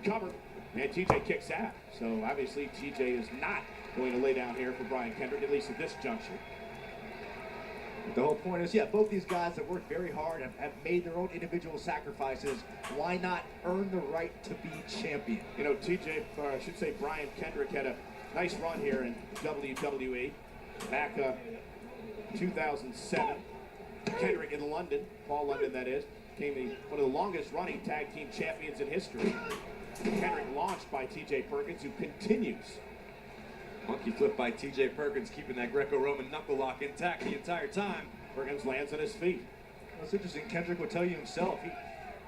cover, and TJ kicks out. So obviously TJ is not going to lay down here for Brian Kendrick, at least at this juncture. The whole point is, yeah, both these guys that work very hard have made their own individual sacrifices. Why not earn the right to be champion? You know, TJ, or I should say Brian Kendrick, had a nice run here in WWE back 2007. Kendrick in London, Paul London that is, became one of the longest running tag team champions in history. Kendrick launched by TJ Perkins, who continues. Monkey flip by TJ Perkins, keeping that Greco-Roman knuckle lock intact the entire time. Perkins lands on his feet. What's interesting, Kendrick will tell you himself,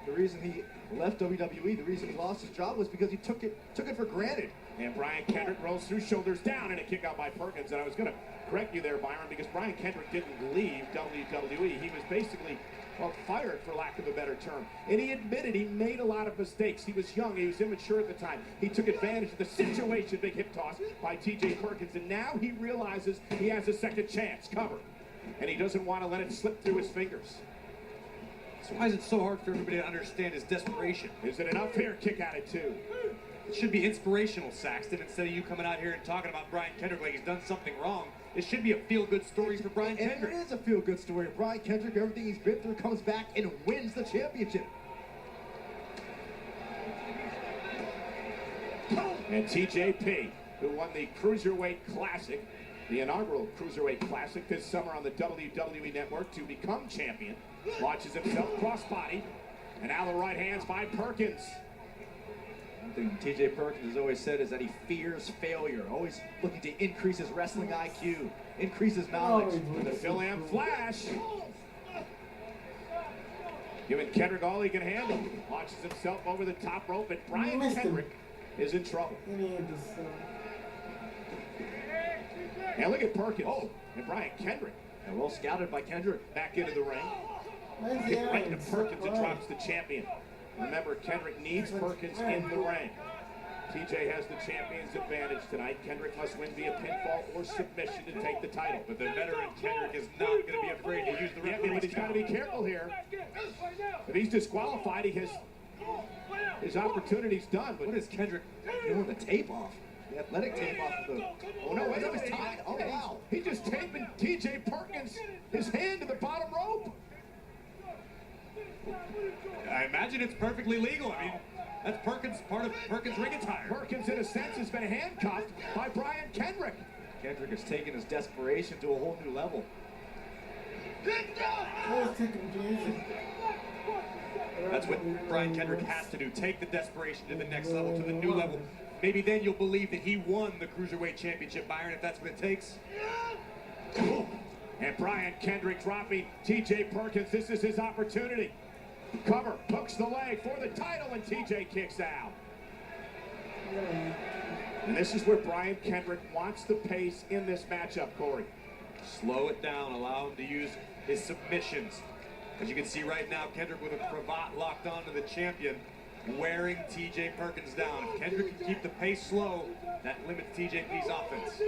the reason he left WWE, the reason he lost his job was because he took it for granted. And Brian Kendrick rolls through, shoulders down, and a kick out by Perkins. And I was going to correct you there, Byron, because Brian Kendrick didn't leave WWE. He was basically, well, fired, for lack of a better term. And he admitted he made a lot of mistakes. He was young. He was immature at the time. He took advantage of the situation. Big hip toss by TJ Perkins. And now he realizes he has a second chance. Cover. And he doesn't want to let it slip through his fingers. So why is it so hard for everybody to understand his desperation? Is it enough here? Kick out it too. It should be inspirational, Saxton, instead of you coming out here and talking about Brian Kendrick like he's done something wrong. It should be a feel-good story for Brian Kendrick. And it is a feel-good story. Brian Kendrick, everything he's been through, comes back and wins the championship. And TJP, who won the Cruiserweight Classic, the inaugural Cruiserweight Classic this summer on the WWE Network to become champion, watches himself crossbody, and now the right hands by Perkins. One thing TJ Perkins has always said is that he fears failure, always looking to increase his wrestling IQ, increase his knowledge. With the Phil-Am flash. Giving Kendrick all he can handle. Launches himself over the top rope, and Brian Kendrick is in trouble. And look at Perkins. Oh, and Brian Kendrick. And well scouted by Kendrick. Back into the ring. Hit right into Perkins and drops the champion. Remember, Kendrick needs Perkins in the ring. TJ has the champion's advantage tonight. Kendrick must win via pinfall or submission to take the title. But the veteran Kendrick is not going to be afraid to use the referee's but he's got to be careful here. If he's disqualified, he has his opportunity's done. But what is Kendrick doing the tape off? The athletic tape off the... Oh, no, wait, it was tied. Oh, wow. He just taping TJ Perkins his hand to the bottom rope. I imagine it's perfectly legal. I mean, that's Perkins, part of Perkins' ring attire. Perkins, in a sense, has been handcuffed by Brian Kendrick. Kendrick has taken his desperation to a whole new level. That's what Brian Kendrick has to do. Take the desperation to the next level, to the new level. Maybe then you'll believe that he won the Cruiserweight Championship, Byron, if that's what it takes. And Brian Kendrick dropping TJ Perkins. This is his opportunity. Cover, hooks the leg for the title, and TJ kicks out. And this is where Brian Kendrick wants the pace in this matchup, Corey. Slow it down, allow him to use his submissions. As you can see right now, Kendrick with a cravat locked onto the champion, wearing TJ Perkins down. If Kendrick can keep the pace slow, that limits TJP's offense.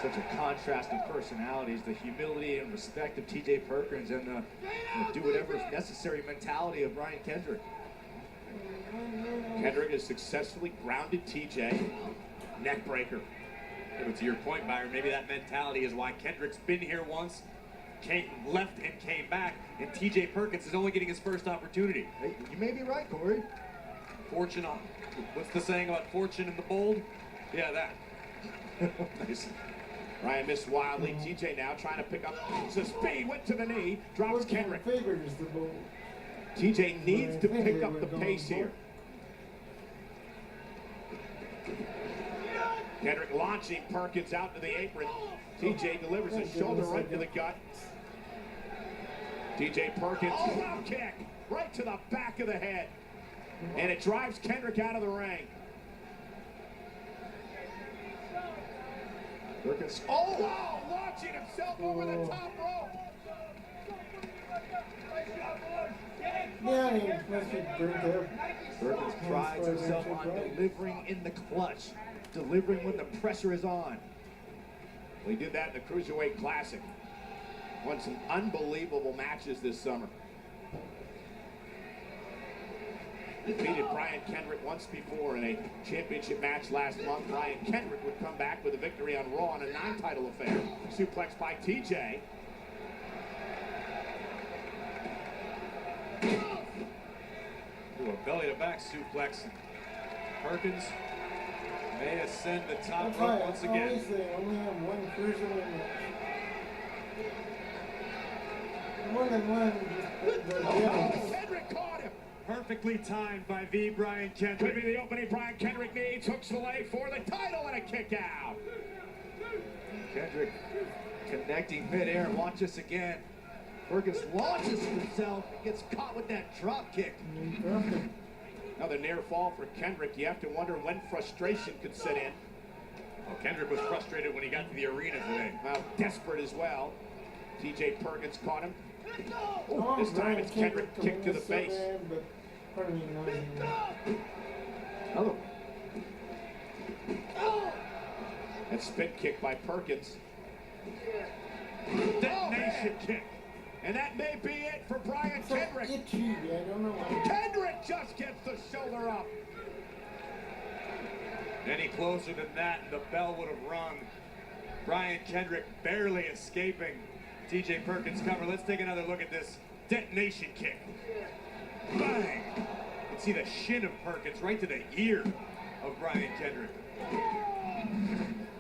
Such a contrast of personalities, the humility and respect of TJ Perkins, and the do whatever is necessary mentality of Brian Kendrick. Kendrick has successfully grounded TJ. Neck breaker. Yeah, but to your point, Byron, maybe that mentality is why Kendrick's been here once, left and came back, and TJ Perkins is only getting his first opportunity. Hey, you may be right, Corey. Fortune on. What's the saying about fortune in the bold? Yeah, that. Nice. Ryan missed wildly. TJ now trying to pick up some speed. Went to the knee. Drops Kendrick. TJ needs to pick up the pace here. Kendrick launching Perkins out to the apron. TJ delivers a shoulder right to the gut. TJ Perkins, drop kick right to the back of the head. And it drives Kendrick out of the ring. Perkins, launching himself over the top rope. Perkins prides himself on delivering in the clutch, delivering when the pressure is on. We did that in the Cruiserweight Classic. Won some unbelievable matches this summer. Defeated Brian Kendrick once before in a championship match last month. Brian Kendrick would come back with a victory on Raw in a non-title affair. Suplex by TJ. Ooh, a belly-to-back suplex. Perkins may ascend the top rope once again. They only have one cruiserweight match. More than one. Kendrick caught him. Perfectly timed by Brian Could Kendrick. be the opening Brian Kendrick needs. Hooks the leg for the title and a kick out. Kendrick connecting midair. Watch this again. Perkins launches himself and gets caught with that drop kick. Another near fall for Kendrick. You have to wonder when frustration could set in. Well, Kendrick was frustrated when he got to the arena today. Well, desperate as well. TJ Perkins caught him. Oh, This time it's Kendrick kick to the so face. bad, but pardon me, not anymore. Oh, And spin kick by Perkins. Detonation kick. And that may be it for Brian It's so Kendrick. itchy, I don't know why. Kendrick just gets the shoulder up. Any closer than that, the bell would have rung. Brian Kendrick barely escaping TJ Perkins' cover. Let's take another look at this detonation kick. Bang! You can see the shin of Perkins right to the ear of Brian Kendrick.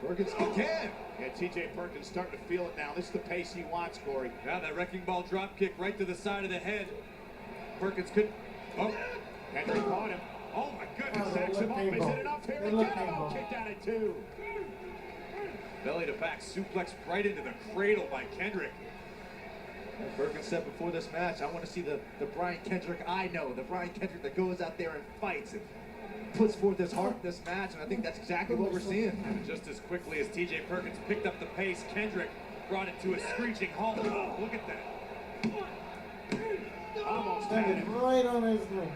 Perkins again. Yeah, TJ Perkins starting to feel it now. This is the pace he wants, Corey. Now that wrecking ball drop kick right to the side of the head. Perkins could. Oh, Kendrick caught him. oh my goodness! Oh, Stacks him up. Is paintball. it enough here They to look get him? Oh, paintball. kicked out at two. Belly to back suplex right into the cradle by Kendrick. And Perkins said before this match, I want to see the Brian Kendrick I know, the Brian Kendrick that goes out there and fights and puts forth his heart in this match, and I think that's exactly what we're seeing. And just as quickly as TJ Perkins picked up the pace, Kendrick brought it to a screeching halt. Oh, look at that. Almost had Landed him. right on his knee.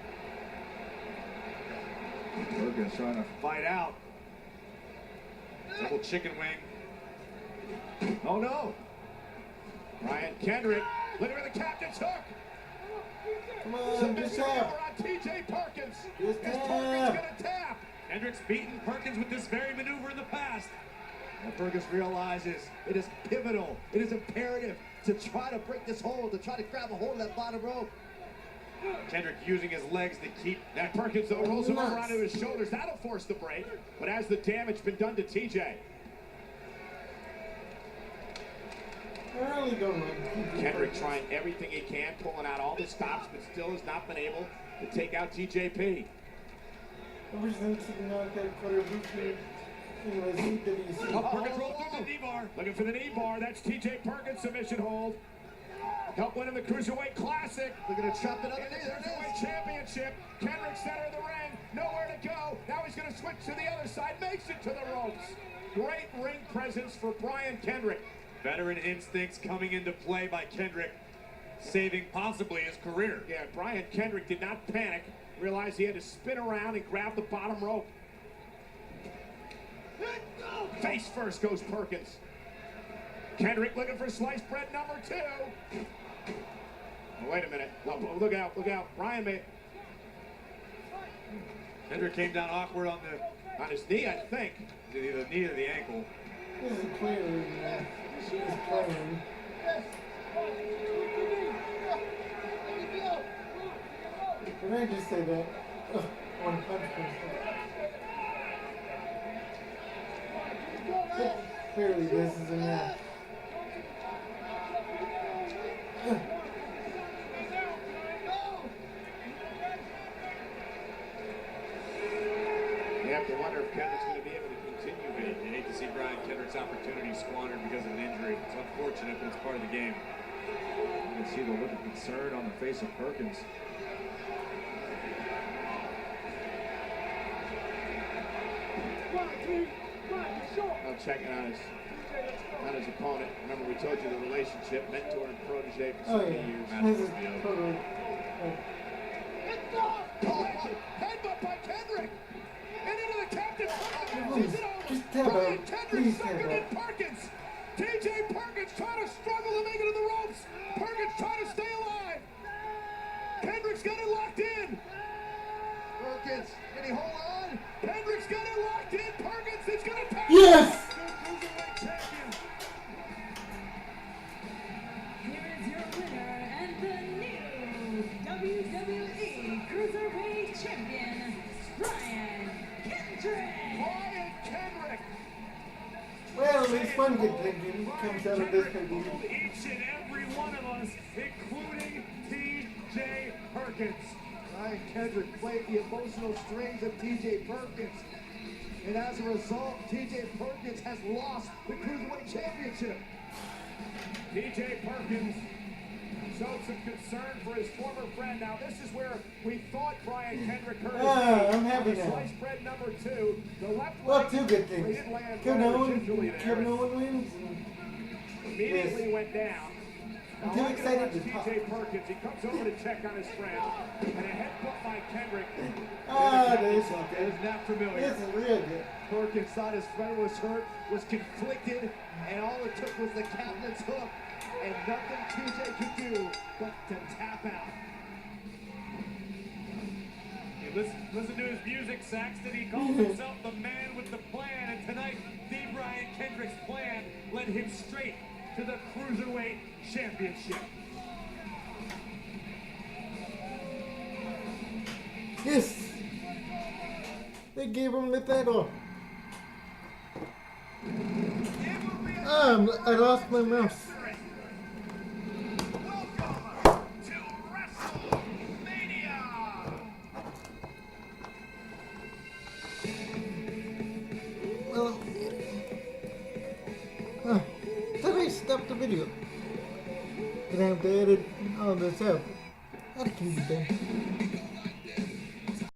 Perkins trying to fight out. Double chicken wing. Oh no! Brian Kendrick looking for the captain's hook. Come on, just Submission over tap. on TJ Perkins. Just Is Perkins tap. gonna tap? Kendrick's beaten Perkins with this very maneuver in the past. And Perkins realizes it is pivotal, it is imperative to try to break this hold, to try to grab a hold of that bottom rope. Kendrick using his legs to keep That Perkins though rolls him over onto his shoulders. That'll force the break. But has the damage been done to TJ? I really don't like Kendrick trying everything he can, pulling out all the stops, but still has not been able to take out TJP. Ever since he knocked out Kotobuki in the CWC. Oh, Perkins rolled through the knee bar. Looking for the knee bar. That's TJ Perkins submission hold. Help winning the Cruiserweight Classic. They're going to trap it underneath. There it Cruiserweight is. Championship. Kendrick center of the ring. Nowhere to go. Now he's going to switch to the other side. Makes it to the ropes. Great ring presence for Brian Kendrick. Veteran instincts coming into play by Kendrick, saving possibly his career. Yeah, Brian Kendrick did not panic. Realized he had to spin around and grab the bottom rope. Face first goes Perkins. Kendrick looking for sliced bread number 2. Oh, wait a minute. Look out, look out. Brian may... Kendrick came down awkward on his knee, I think. the knee or the ankle. This is clearly, he's playing. Can I just say that? One punch person. Clearly this is a match. You have to wonder if Kendrick's going to be able to continue. You hate to see Brian Kendrick's opportunity squandered because of an injury. It's unfortunate, but it's part of the game. You can see the look of concern on the face of Perkins. I'm checking on his opponent. Remember, we told you the relationship, mentor and protege for so Oh many yeah, years. this is totally. Collection. Headbutt by Kendrick. And into the captain's hook. Please, just tap Brian out. Kendrick Please tap seconded out. Perkins. TJ Perkins Perkins trying to struggle to make it to the ropes. Perkins trying to stay alive. Kendrick's got it locked in. Perkins, can he hold on? Kendrick's got it locked in. Perkins is going to tap. Yes! New Cruiserweight champion. Here is your winner and the new WWE Cruiserweight Champion, Brian Kendrick. Brian Kendrick. Well, at least one good thing comes out of this pay-per-view. Each and every one of us, including T.J. Perkins. Brian Kendrick played the emotional strings of TJ Perkins. And as a result, TJ Perkins has lost the Cruiserweight Championship. T.J. Perkins showed some concern for his former friend. Now, this is where we thought Brian Kendrick hurt his knee. I'm happy On now. sliced bread number 2. The left Well, leg, two good they things. didn't land Kevin well Owens, gingerly there. Kevin Owens wins. Immediately went down. I'm Now, too look at excited to T.J. talk. Perkins. He comes over to check on his friend. And a headbutt by Kendrick. This It's not familiar. is real good. Perkins thought his friend was hurt, was conflicted, and all it took was the captain's hook, and nothing TJ could do but to tap out. Hey, listen to his music, Saxton. He calls himself the man with the plan, and tonight, the Brian Kendrick's plan led him straight to the Cruiserweight Championship. Yes! They gave him the title. I lost my mouse. Welcome to WrestleMania. Well, did I stop the video? Gonna have to edit all this out. That can be done.